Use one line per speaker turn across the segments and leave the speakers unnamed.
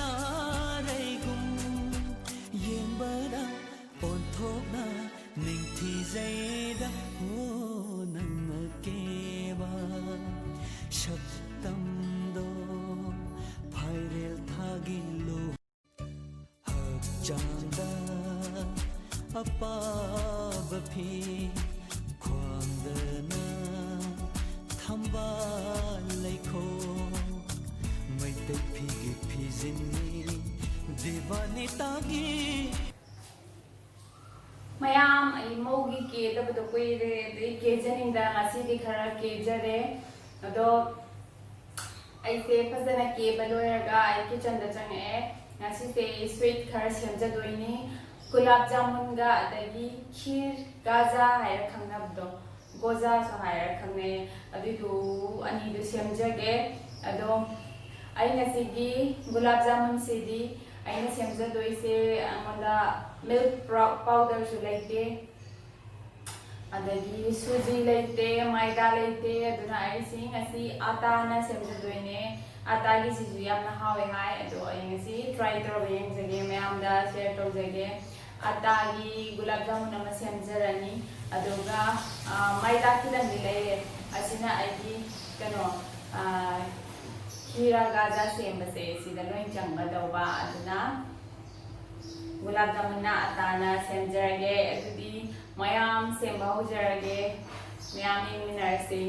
ꯅꯥꯔꯩꯒꯨꯝ ꯌꯦꯡꯕꯗ ꯑꯣꯟꯊꯣꯛꯅ ꯅꯤꯡꯊꯤꯖꯩꯗ ꯍꯣ ꯅꯪꯅ ꯀꯦꯕ ꯁꯛꯇꯝꯗꯣ ꯐꯥꯏꯔꯦꯜ ꯊꯥꯒꯤ ꯂꯨ ꯍꯛꯆꯥꯡꯗ ꯑꯄꯥꯕ ꯐꯤ ꯈ꯭ꯋꯥꯡꯗꯅ ꯊꯝꯕꯥꯜ ꯂꯩꯈꯣꯛ ꯃꯩꯇꯩ ꯐꯤꯒꯤ ꯐꯤꯖꯤꯟꯅꯤ ꯗꯤꯕꯥꯅꯤꯇꯥꯒꯤ
ꯃꯌꯥꯝ ꯑꯩ ꯃꯧꯒꯤ ꯀꯦꯗꯕꯗꯣ ꯀꯨꯏꯔꯦ ꯑꯗꯩ ꯀꯦꯖꯅꯤꯡꯗ ꯉꯁꯤꯗꯤ ꯈꯔ ꯀꯦꯖꯔꯦ ꯑꯗꯣ ꯑꯩꯁꯦ ꯐꯖꯅ ꯀꯦꯕ ꯂꯣꯏꯔꯒ ꯑꯩ ꯀꯤꯆꯟꯗ ꯆꯪꯉꯛꯑꯦ ꯉꯁꯤꯁꯦ ꯁ꯭ꯋꯤꯠ ꯈꯔ ꯁꯦꯝꯖꯗꯣꯏꯅꯤ ꯒꯨꯂꯥꯞ ꯖꯥꯃꯨꯟꯒ ꯑꯗꯒꯤ ꯈꯤꯔ ꯒꯥꯖꯥ ꯍꯥꯏꯔ ꯈꯪꯅꯕꯗꯣ ꯒꯣꯖꯥꯁꯨ ꯍꯥꯏꯔ ꯈꯪꯅꯩ ꯑꯗꯨꯏꯗꯨ ꯑꯅꯤꯗꯨ ꯁꯦꯝꯖꯒꯦ ꯑꯗꯣ ꯑꯩ ꯉꯁꯤꯒꯤ ꯒꯨꯂꯥꯞ ꯖꯥꯃꯨꯟꯁꯤꯗꯤ ꯑꯩꯅ ꯁꯦꯝꯖꯗꯣꯏꯁꯦ ꯑꯩꯉꯣꯟꯗ ꯃꯤꯜꯛ ꯄꯥꯎꯗꯔꯁꯨ ꯂꯩꯇꯦ ꯑꯗꯒꯤ ꯁꯨꯖꯤ ꯂꯩꯇꯦ ꯃꯥꯏꯗꯥ ꯂꯩꯇꯦ ꯑꯗꯨꯅ ꯑꯩꯁꯤ ꯉꯁꯤ ꯑꯇꯥꯅ ꯁꯦꯝꯖꯗꯣꯏꯅꯦ ꯑꯇꯥꯒꯤꯁꯤꯁꯨ ꯌꯥꯝꯅ ꯍꯥꯎꯋꯦ ꯍꯥꯏ ꯑꯗꯣ ꯑꯩ ꯉꯁꯤ ꯇ꯭ꯔꯥꯏ ꯇꯧꯔꯒ ꯌꯦꯡꯖꯒꯦ ꯃꯌꯥꯝꯗ ꯁꯦꯌꯔ ꯇꯧꯖꯒꯦ ꯑꯇꯥꯒꯤ ꯒꯨꯂꯥꯞ ꯖꯥꯃꯨꯟ ꯑꯃ ꯁꯦꯝꯖꯔꯅꯤ ꯑꯗꯨꯒ ꯃꯥꯏꯗꯥ ꯈꯤꯇꯪꯗꯤ ꯂꯩꯔꯦ ꯑꯁꯤꯅ ꯑꯩꯒꯤ ꯀꯩꯅꯣ ꯈꯤꯔꯥ ꯒꯥꯖꯥ ꯁꯦꯝꯕꯁꯦ ꯁꯤꯗ ꯂꯣꯏ ꯆꯪꯒꯗꯧꯕ ꯑꯗꯨꯅ ꯒꯨꯂꯥꯞ ꯖꯥꯃꯨꯟꯅ ꯑꯇꯥꯅ ꯁꯦꯝꯖꯔꯒꯦ ꯑꯗꯨꯗꯤ ꯃꯌꯥꯝ ꯁꯦꯝꯕ ꯍꯧꯖꯔꯒꯦ ꯃꯌꯥꯝ ꯌꯦꯡꯃꯤꯟꯅꯔꯁꯤ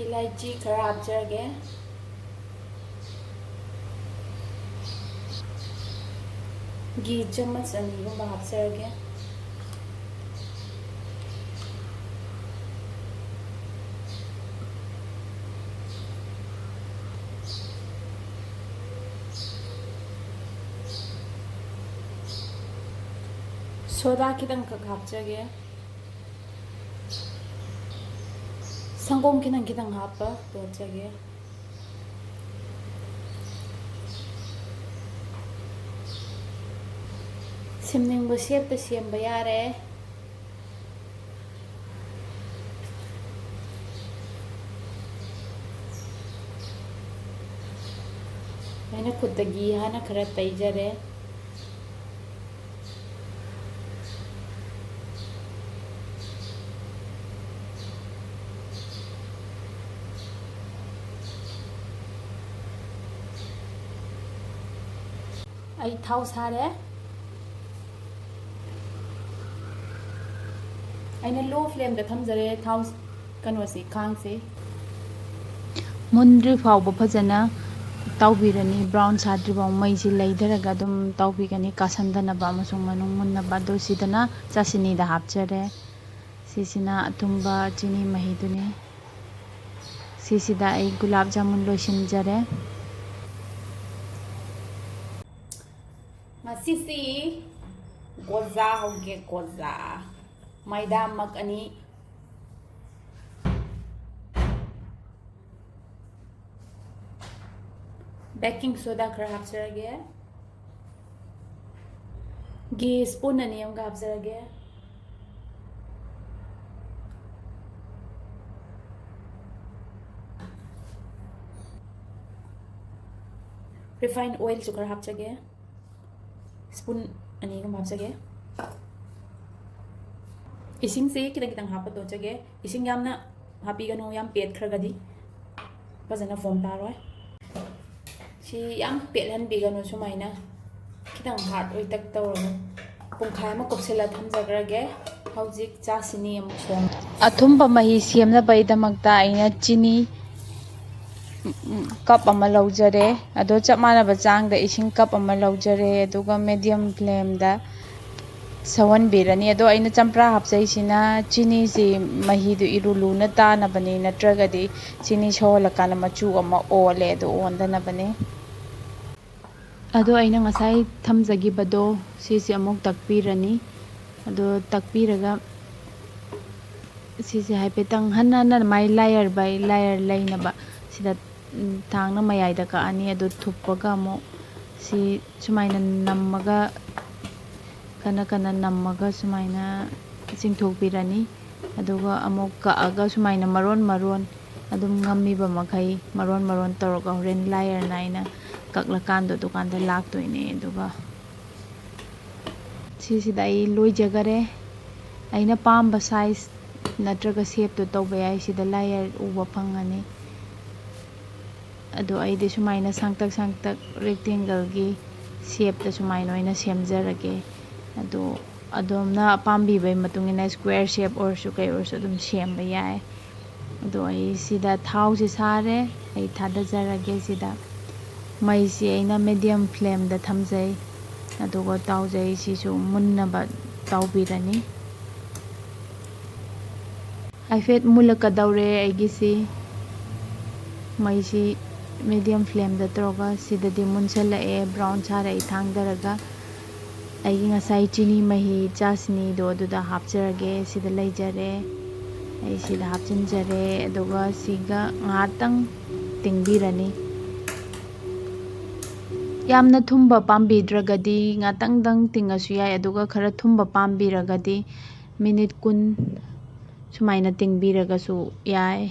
इलायची खरा हापचरगे घी चम्मच अनीगुंबा हापचरगे सोडा खितंग खक हापचरगे संगोम खितंग खितंग हापा तोचगे सेमनिंग शेप सेम यारे मैंने खुद घी हाना खरा तैजरे आई थाव सारे अने लो फ्लेम थमजरे थाव कनोसी खांग से
मुंद्री फाव फजना तौबीरनी ब्राउन साद्रीबाव मैसी लैदरगा अदुम तौबीगनी कासंदनबा अमसुंग मनुंग मुन्नबा दो सिदना चासिनीदा हापचरे सिसिना अथुंबा चिनी महीदुनी सिसिदा आई गुलाब जामुन लोइसिनजरे
मसीसी गोजा होगे गोजा मैदा मक अनि बेकिंग सोडा खरा हापचरगे घी स्पून अनि अमगा हापचरगे रिफाइंड ऑयल जो खरा हापचरगे स्पून अनि गम हापचरगे इसिंग से कितंग कितंग हाप दोचगे इसिंग यामना हापीगनो याम पेट खरगदी फजना फॉर्म तारोय सी याम पेटहन बिगनो सुमाइना खितंग हार्ड ओइ तक तौरनो पुंखाय म कोपसेला थमजग्रगे हौजिक चासिनी अम सोम
अथुंबा मही सेमनबैदमक्ता आइना चिनी कप अमा लौजरे अदो चप मानबा चांगदा इसिंग कप अमा लौजरे अदुगा मीडियम फ्लेम दा सवन बिरनी अदो आइना चंप्रा हापसैसिना चिनी से मही दु इरुलुना तानबने नत्रगदी चिनी सोलकाना मचू अमा ओले अदो ओंदनबने ꯑꯗꯣ ꯑꯩꯅ ꯉꯁꯥꯏ ꯊꯝꯖꯈꯤꯕꯗꯣ ꯁꯤꯁꯦ ꯑꯃꯨꯛ ꯇꯛꯄꯤꯔꯅꯤ ꯑꯗꯣ ꯇꯛꯄꯤꯔꯒ ꯁꯤꯁꯦ ꯍꯥꯏꯐꯦꯠꯇꯪ ꯍꯟꯅ ꯃꯥꯏ ꯂꯥꯌꯔ ꯂꯩꯅꯕ ꯁꯤꯗ ꯊꯥꯡꯅ ꯃꯌꯥꯏꯗ ꯀꯛꯑꯅꯤ ꯑꯗꯨ ꯊꯨꯞꯄꯒ ꯑꯃꯨꯛ ꯁꯤ ꯁꯨꯃꯥꯏꯅ ꯅꯝꯃꯒ ꯀꯟꯅ ꯅꯝꯃꯒ ꯁꯨꯃꯥꯏꯅ ꯆꯤꯡꯊꯣꯛꯄꯤꯔꯅꯤ ꯑꯗꯨꯒ ꯑꯃꯨꯛ ꯀꯛꯑꯒ ꯁꯨꯃꯥꯏꯅ ꯃꯔꯣꯟ ꯑꯗꯨꯝ ꯉꯝꯃꯤꯕ ꯃꯈꯩ ꯃꯔꯣꯟ ꯇꯧꯔꯒ ꯍꯣꯔꯦꯟ ꯂꯥꯌꯔꯅ ꯑꯩꯅ ꯀꯛꯂꯀꯥꯟꯗ ꯗꯨꯀꯥꯟꯗ ꯂꯥꯛꯇꯣꯏꯅꯦ ꯑꯗꯨꯒ ꯁꯤꯁꯤꯗ ꯑꯩ ꯂꯣꯏꯖꯈꯔꯦ ꯑꯩꯅ ꯄꯥꯝꯕ ꯁꯥꯏꯖ ꯅꯠꯇ꯭ꯔꯒ ꯁꯦꯞꯇꯣ ꯇꯧꯕ ꯌꯥꯏ ꯁꯤꯗ ꯂꯥꯌꯔ ꯎꯕ ꯐꯪꯉꯅꯤ ꯑꯗꯣ ꯑꯩꯗꯤ ꯁꯨꯃꯥꯏꯅ ꯁꯥꯡꯇꯛ ꯔꯦꯛꯇꯦꯡꯒꯜꯒꯤ ꯁꯦꯞꯇ ꯁꯨꯃꯥꯏꯅ ꯑꯣꯏꯅ ꯁꯦꯝꯖꯔꯒꯦ ꯑꯗꯣ ꯑꯗꯣꯝꯅ ꯑꯄꯥꯝꯕꯤꯕꯒꯤ ꯃꯇꯨꯡ ꯏꯟꯅ ꯁ꯭ꯀ꯭ꯋꯦꯔ ꯁꯦꯞ ꯑꯣꯏꯔꯁꯨ ꯀꯩ ꯑꯣꯏꯔꯁꯨ ꯑꯗꯨꯝ ꯁꯦꯝꯕ ꯌꯥꯏ ꯑꯗꯣ ꯑꯩ ꯁꯤꯗ ꯊꯥꯎꯁꯤ ꯁꯥꯔꯦ ꯑꯩ ꯊꯥꯗꯖꯔꯒꯦ ꯁꯤꯗ ꯃꯩꯁꯤ ꯑꯩꯅ ꯃꯦꯗꯤꯌꯝ ꯐ꯭ꯂꯦꯝꯗ ꯊꯝꯖꯩ ꯑꯗꯨꯒ ꯇꯥꯎꯖꯩ ꯁꯤꯁꯨ ꯃꯨꯟꯅꯕ ꯇꯥꯎꯕꯤꯔꯅꯤ ꯍꯥꯏꯐꯦꯠ ꯃꯨꯜꯂꯛꯀꯗꯧꯔꯦ ꯑꯩꯒꯤꯁꯤ ꯃꯩꯁꯤ ꯃꯦꯗꯤꯌꯝ ꯐ꯭ꯂꯦꯝꯗ ꯇꯧꯔꯒ ꯁꯤꯗꯗꯤ ꯃꯨꯟꯁꯜꯂꯛꯑꯦ ꯕ꯭ꯔꯥꯎꯟ ꯁꯥꯔꯛꯏ ꯊꯥꯡꯗꯔꯒ ꯑꯩꯒꯤ ꯉꯁꯥꯏ ꯆꯤꯅꯤ ꯃꯍꯤ ꯆꯥꯁꯤꯅꯤꯗꯣ ꯑꯗꯨꯗ ꯍꯥꯞꯆꯔꯒꯦ ꯁꯤꯗ ꯂꯩꯖꯔꯦ ꯑꯩ ꯁꯤꯗ ꯍꯥꯞꯆꯤꯟꯖꯔꯦ ꯑꯗꯨꯒ ꯁꯤꯒ ꯉꯥꯏꯍꯥꯛꯇꯪ ꯇꯤꯡꯕꯤꯔꯅꯤ ꯌꯥꯝꯅ ꯊꯨꯝꯕ ꯄꯥꯝꯕꯤꯗ꯭ꯔꯒꯗꯤ ꯉꯥꯛꯇꯪꯗꯪ ꯇꯤꯡꯉꯁꯨ ꯌꯥꯏ ꯑꯗꯨꯒ ꯈꯔ ꯊꯨꯝꯕ ꯄꯥꯝꯕꯤꯔꯒꯗꯤ ꯃꯤꯅꯤꯠ 10 ꯁꯨꯃꯥꯏꯅ ꯇꯤꯡꯕꯤꯔꯒꯁꯨ ꯌꯥꯏ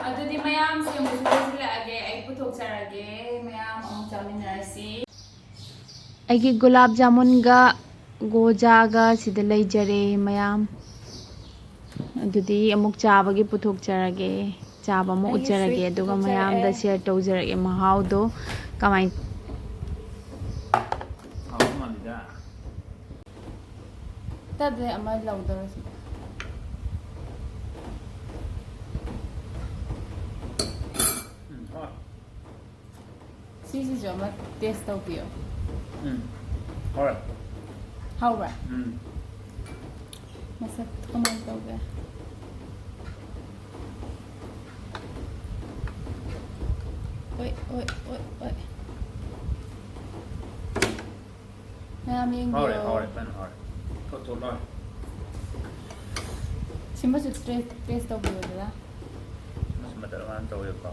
ꯑꯗꯨꯗꯤ ꯃꯌꯥꯝ ꯁꯦꯝꯕꯁꯨ ꯂꯣꯏꯁꯤꯜꯂꯛꯑꯒꯦ ꯑꯩ ꯄꯨꯊꯣꯛꯆꯔꯒꯦ ꯃꯌꯥꯝ ꯑꯃꯨꯛ ꯆꯥꯃꯤꯟꯅꯔꯁꯤ
ꯑꯩꯒꯤ ꯒꯨꯂꯥꯞ ꯖꯥꯃꯨꯟꯒ ꯒꯣꯖꯥꯒ ꯁꯤꯗ ꯂꯩꯖꯔꯦ ꯃꯌꯥꯝ ꯑꯗꯨꯗꯤ ꯑꯃꯨꯛ ꯆꯥꯕꯒꯤ ꯄꯨꯊꯣꯛꯆꯔꯒꯦ ꯆꯥꯕ ꯑꯃꯨꯛ
ꯑꯩꯒꯤ
ꯎꯠꯆꯔꯒꯦ
ꯁ꯭ꯋꯤꯠ
ꯑꯗꯨꯒ
ꯄꯨꯊꯣꯛꯆꯔꯛꯑꯦ
ꯃꯌꯥꯝꯗ ꯁꯦꯌꯔ ꯇꯧꯖꯔꯒꯦ ꯃꯍꯥꯎꯗꯣ ꯀꯃꯥꯏꯅ
ꯇꯗꯦ ꯑꯃ ꯂꯧꯗꯧꯔꯁꯤ ꯁꯤꯁꯤꯁꯨ ꯑꯃ ꯇꯦꯁ ꯇꯧꯕꯤꯌꯣ
ꯍꯣꯏ
ꯍꯥꯎꯕ꯭ꯔꯥ ꯃꯁꯛ ꯀꯃꯥꯏꯅ ꯇꯧꯒꯦ ꯍꯣꯏ ꯃꯌꯥꯝ ꯌꯦꯡꯕꯤꯌꯣ
ꯊꯣꯠ
ꯁꯤꯃꯁꯨ ꯇꯦꯁ ꯇꯧꯕꯤꯌꯣ ꯑꯗꯨꯗ
ꯃꯇꯝ ꯃꯥꯅ ꯇꯧꯋꯦꯀꯣ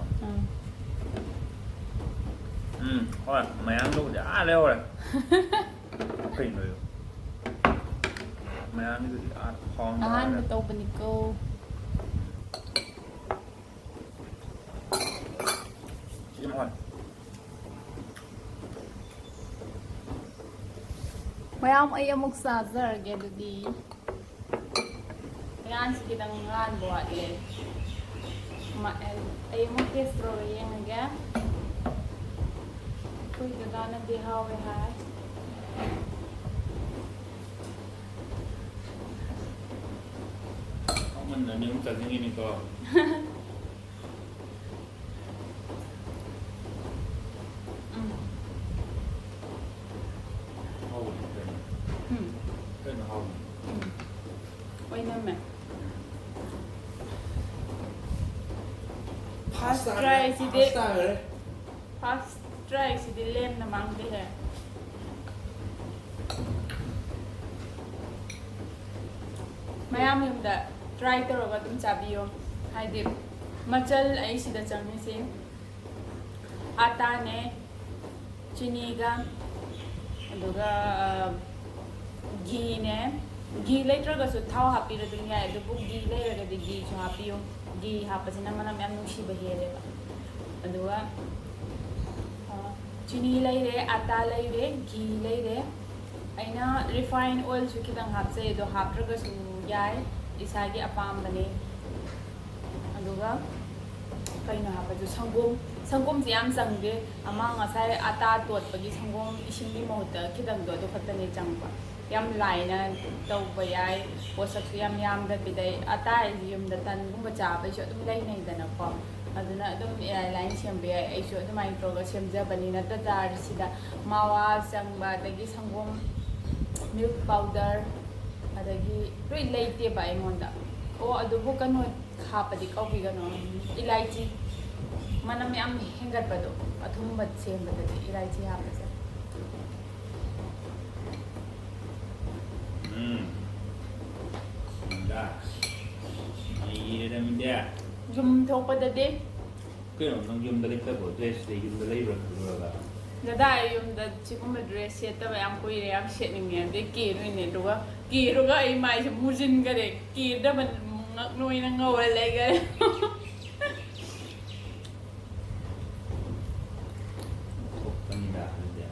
ꯍꯣꯏ ꯃꯌꯥꯝ ꯇꯧꯕꯗꯤ ꯂꯩꯍꯧꯔꯦ ꯀꯩꯅꯣ ꯃꯌꯥꯝꯒꯤꯗꯨꯗꯤ
ꯑꯍꯥꯟꯕ ꯇꯧꯕꯅꯤꯀꯣ ꯃꯌꯥꯝ ꯑꯩ ꯑꯃꯨꯛ ꯆꯥꯖꯔꯒꯦ ꯑꯗꯨꯗꯤ ꯉꯥꯟꯁꯤ ꯈꯤꯇꯪ ꯉꯥꯟꯕ ꯋꯥꯠꯂꯦ ꯑꯩ ꯑꯃꯨꯛ ꯇꯦꯁ ꯇꯧꯔꯒ ꯌꯦꯡꯉꯒꯦ ꯑꯩꯈꯣꯏ ꯗꯗꯥꯅꯗꯤ ꯍꯥꯎꯋꯦ ꯍꯥꯏ
ꯍꯥꯎꯃꯟꯗꯅ ꯑꯃꯨꯛ ꯆꯥꯅꯤꯡꯉꯤꯅꯤꯀꯣ
ꯑꯣꯏꯅꯝꯃꯦ ꯐꯥꯔꯁ ꯇ꯭ꯔꯥꯏꯁꯤꯗꯤ ꯂꯦꯝꯅ ꯃꯥꯡꯗꯦꯍꯦ ꯃꯌꯥꯝ ꯌꯨꯝꯗ ꯇ꯭ꯔꯥꯏ ꯇꯧꯔꯒ ꯑꯗꯨꯝ ꯆꯥꯕꯤꯌꯣ ꯍꯥꯏꯗꯤ ꯃꯆꯜ ꯑꯩ ꯁꯤꯗ ꯆꯪꯉꯤꯁꯤ ꯑꯇꯥꯅꯦ ꯆꯤꯅꯤꯒ ꯑꯗꯨꯒ ꯘꯤꯅꯦ ꯘꯤ ꯂꯩꯇ꯭ꯔꯒꯁꯨ ꯊꯥꯎ ꯍꯥꯞꯄꯤꯔ ꯑꯗꯨꯝ ꯌꯥꯏ ꯑꯗꯨꯕꯨ ꯘꯤ ꯂꯩꯔꯒꯗꯤ ꯘꯤꯁꯨ ꯍꯥꯞꯄꯤꯌꯨ ꯘꯤ ꯍꯥꯞꯄꯁꯤꯅ ꯃꯅꯝ ꯌꯥꯝ ꯅꯨꯡꯁꯤꯕ ꯍꯦꯜꯂꯦꯕ ꯑꯗꯨꯒ ꯆꯤꯅꯤ ꯂꯩꯔꯦ ꯑꯇꯥ ꯂꯩꯔꯦ ꯘꯤ ꯂꯩꯔꯦ ꯑꯩꯅ ꯔꯤꯐꯥꯏꯟ ꯑꯣꯏꯜꯁꯨ ꯈꯤꯇꯪ ꯍꯥꯞꯆꯩ ꯑꯗꯣ ꯍꯥꯞꯇ꯭ꯔꯒꯁꯨ ꯌꯥꯏ ꯏꯁꯥꯒꯤ ꯑꯄꯥꯝꯕꯅꯤ ꯑꯗꯨꯒ ꯀꯩꯅꯣ ꯍꯥꯞꯄꯁꯨ ꯁꯪꯒꯣꯝꯁꯤ ꯌꯥꯝ ꯆꯪꯗꯦ ꯑꯃ ꯉꯁꯥꯏ ꯑꯇꯥ ꯇꯣꯠꯄꯒꯤ ꯁꯪꯒꯣꯝ ꯏꯁꯤꯡꯒꯤ ꯃꯍꯨꯠꯇ ꯈꯤꯇꯪꯗꯣ ꯑꯗꯨ ꯈꯛꯇꯅꯦ ꯆꯪꯕ ꯌꯥꯝ ꯂꯥꯏꯅ ꯇꯧꯕ ꯌꯥꯏ ꯄꯣꯠꯁꯛꯁꯨ ꯌꯥꯝ ꯌꯥꯝꯗꯕꯤꯗ ꯑꯇꯥ ꯍꯥꯏꯁꯤ ꯌꯨꯝꯗ ꯇꯟꯒꯨꯝꯕ ꯆꯥꯕꯩꯁꯨ ꯑꯗꯨꯝ ꯂꯩꯅꯩꯗꯅꯀꯣ ꯑꯗꯨꯅ ꯑꯗꯨꯝ ꯏꯔꯥꯏ ꯂꯥꯏꯅ ꯁꯦꯝꯕ ꯌꯥꯏ ꯑꯩꯁꯨ ꯑꯗꯨꯃꯥꯏꯅ ꯇꯧꯔꯒ ꯁꯦꯝꯖꯕꯅꯤ ꯅꯠꯇ ꯇꯥꯔꯗꯤ ꯁꯤꯗ ꯃꯥꯋꯥ ꯆꯪꯕ ꯑꯗꯒꯤ ꯁꯪꯒꯣꯝ ꯃꯤꯜꯛ ꯄꯥꯎꯗꯔ ꯑꯗꯒꯤ ꯂꯣꯏ ꯂꯩꯇꯦꯕ ꯑꯩꯉꯣꯟꯗ ꯑꯗꯨꯕꯨ ꯀꯩꯅꯣ ꯍꯥꯞꯄꯗꯤ ꯀꯧꯕꯤꯒꯅꯣ ꯏꯂꯥꯏꯆꯤ manam yam hengatpado athumba sembadadi ilaichi hapase
Da. Ini dah minda.
yum thokpadadi
Kau nang yum dari apa? Dress dari yum dari berapa?
dada yumda chigumba dress setaba yam kuire yam setninge de ki noine duga ki ruga ai mai mujin gare ki da ban noina ngawal lai gare
Penida dia.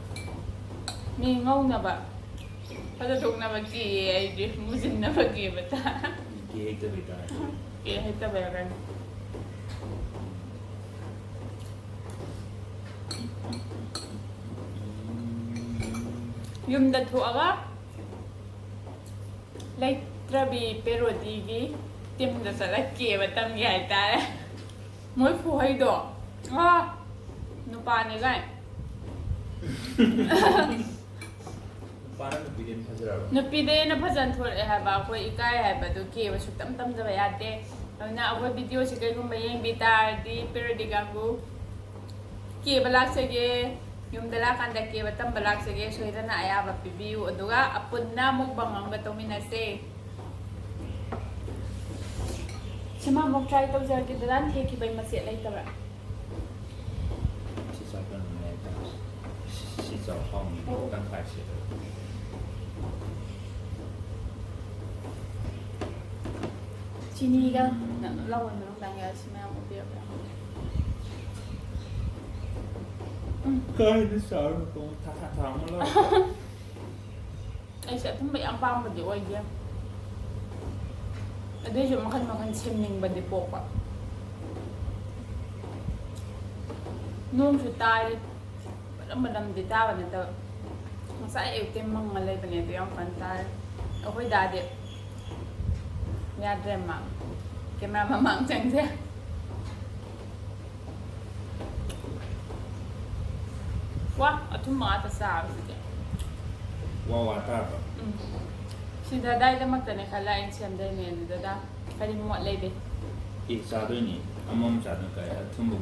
mi ngawna ba pada thokna ba ki ai de mujin na ba ki bata
Dia itu beda.
ki heta ba gan yumda thuaga ꯂꯩꯇ꯭ꯔꯕꯤ ꯄꯦꯔꯣꯗꯤꯒꯤ ꯇꯤꯝꯗ ꯆꯠꯂꯛꯀꯦꯕ ꯇꯝꯒꯦ ꯍꯥꯏꯇꯥꯔꯦ ꯃꯣꯏ ꯐꯨꯍꯩꯗꯣ ꯅꯨꯄꯥꯅꯤ ꯀꯥꯏ
Parang bikin fajar.
ꯅꯨꯄꯤꯗꯩꯅ ꯐꯖꯅ ꯊꯣꯛꯂꯛꯑꯦ ꯍꯥꯏꯕ ꯑꯩꯈꯣꯏ ꯏꯀꯥꯏ ꯍꯥꯏꯕꯗꯨ ꯀꯦꯕ ꯁꯨꯛꯇꯝ ꯇꯝꯗꯕ ꯌꯥꯗꯦ ꯑꯗꯨꯅ ꯑꯩꯈꯣꯏ ꯚꯤꯗꯤꯑꯣꯁꯤ ꯀꯩꯒꯨꯝꯕ ꯌꯦꯡꯕꯤ ꯇꯥꯔꯗꯤ ꯄꯦꯔꯣꯗꯤ ꯀꯥꯡꯕꯨ ꯀꯦꯕ ꯂꯥꯛꯆꯒꯦ ꯌꯨꯝꯗ ꯂꯥꯛꯀꯥꯟꯗ ꯀꯦꯕ ꯇꯝꯕ ꯂꯥꯛꯆꯒꯦ ꯁꯣꯏꯗꯅ ꯑꯌꯥꯕ ꯄꯤꯕꯤꯌꯨ ꯑꯗꯨꯒ ꯑꯄꯨꯟꯅ ꯃꯨꯛꯕꯥꯡ ꯑꯃꯒ ꯇꯧꯃꯤꯟꯅꯁꯦ ꯁꯤꯃ ꯑꯃꯨꯛ ꯇ꯭ꯔꯥꯏ ꯇꯧꯖꯔꯒꯦ ꯗꯗꯥ ꯊꯦꯛꯈꯤꯕꯩ ꯃꯆꯦꯠ ꯂꯩꯇꯕ꯭ꯔꯥ
Sisa kan mereka. Sisa hong bukan kasih.
ꯆꯤꯅꯤꯒ ꯂꯧꯕ ꯃꯅꯨꯡꯗ ꯁꯤ ꯃꯌꯥꯝ ꯎꯞꯄꯤꯔꯛꯄ꯭ꯔꯥ
Kau ini sahur kau tak tahu malah.
ꯑꯩꯁꯦ ꯑꯊꯨꯝꯕ ꯌꯥꯝ ꯄꯥꯝꯕꯗꯤ ꯑꯣꯏꯗꯦ ꯑꯗꯨꯏꯁꯨ ꯃꯈꯜ ꯃꯈꯜ ꯁꯦꯝꯅꯤꯡꯕꯗꯤ ꯄꯣꯛꯄ ꯅꯣꯡꯁꯨ ꯇꯥꯔꯤ ꯃꯔꯝꯗꯤ ꯇꯥꯕ ꯅꯠꯇꯕ ꯉꯁꯥꯏ ꯑꯌꯨꯛꯇꯤ ꯃꯪꯉ ꯂꯩꯕꯅꯦ ꯑꯗꯨ ꯌꯥꯝ ꯀꯟꯅ ꯇꯥꯔꯦ ꯑꯩꯈꯣꯏ ꯗꯥꯗꯤ ꯌꯥꯗ꯭ꯔꯦ ꯃꯥ ꯀꯦꯃꯦꯔꯥ ꯃꯃꯥꯡ ꯆꯪꯁꯦ ꯋꯥ ꯑꯊꯨꯝꯕ ꯉꯥꯛꯇ ꯆꯥꯕꯁꯤꯗꯤ
Wah apa?
ꯁꯤꯗ ꯗꯥꯏꯗꯃꯛꯇꯅꯦ ꯈꯜꯂ ꯑꯩꯅ ꯁꯦꯝꯗꯣꯏꯅꯦ ꯑꯗꯨꯗ ꯀꯔꯤ ꯃꯣꯠ ꯂꯩꯕꯦ
Satu ini, amam satu kayak tumbuh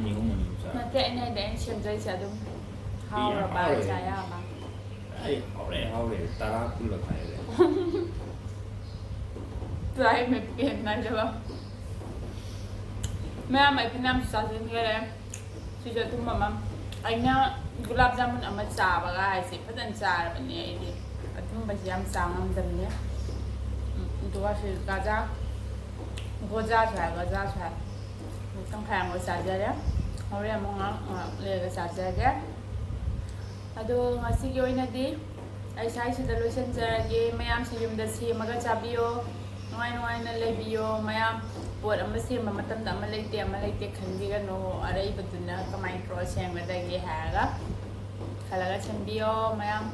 ini umum ini satu.
ꯅꯠꯇꯦ ꯑꯩꯅ ꯍꯥꯏꯗꯤ ꯑꯩꯅ ꯁꯦꯝꯖꯔꯤꯁꯦ ꯑꯗꯨꯝ ꯍꯥꯎꯔꯕ ꯆꯥ ꯌꯥꯕ
Ay, haure, tarak pula kayak.
Try ꯃꯦꯠꯄꯦꯟ ꯍꯥꯏꯖꯕ ꯃꯌꯥꯝ ꯑꯩ ꯐꯅꯌꯥꯝꯁꯨ ꯆꯥꯁꯤꯟꯈꯔꯦ ꯁꯤꯁꯨ ꯑꯊꯨꯝꯕ ꯑꯃ ꯑꯩꯅ ꯒꯨꯂꯥꯞ ꯖꯥꯃꯨꯟ ꯑꯃ ꯆꯥꯕꯒ ꯍꯥꯏꯁꯦ ꯐꯖꯅ ꯆꯥꯔꯕꯅꯦ ꯑꯩꯗꯤ ꯑꯊꯨꯝꯕꯁꯤ ꯌꯥꯝ ꯆꯥ ꯉꯝꯗꯕꯅꯦ ꯑꯗꯨꯒ ꯁꯤ ꯒꯖꯥ ꯒꯣꯖꯥꯁꯨ ꯍꯥꯏ ꯒꯖꯥꯁꯨ ꯍꯥꯏ ꯇꯪꯈꯥꯏ ꯑꯃꯒ ꯆꯥꯖꯔꯦ ꯍꯣꯔꯦꯟ ꯑꯃꯨꯛ ꯉꯥꯏꯍꯥꯛ ꯂꯩꯔꯒ ꯆꯥꯖꯔꯒꯦ ꯑꯗꯣ ꯉꯁꯤꯒꯤ ꯑꯣꯏꯅꯗꯤ ꯑꯩ ꯁ꯭ꯋꯥꯏꯁꯤꯗ ꯂꯣꯏꯁꯤꯟꯖꯔꯒꯦ ꯃꯌꯥꯝꯁꯤ ꯌꯨꯝꯗ ꯁꯦꯝꯃꯒ ꯆꯥꯕꯤꯌꯣ ꯅꯨꯡꯉꯥꯏ ꯅꯨꯡꯉꯥꯏꯅ ꯂꯩꯕꯤꯌꯣ ꯃꯌꯥꯝ ꯄꯣꯠ ꯑꯃ ꯁꯦꯝꯕ ꯃꯇꯝꯗ ꯑꯃ ꯂꯩꯇꯦ ꯈꯟꯕꯤꯒꯅꯨ ꯑꯔꯩꯕꯗꯨꯅ ꯀꯃꯥꯏꯅ ꯇꯧꯔ ꯁꯦꯝꯒꯗꯒꯦ ꯍꯥꯏꯔꯒ ꯈꯜꯂꯒ ꯁꯦꯝꯕꯤꯌꯣ ꯃꯌꯥꯝ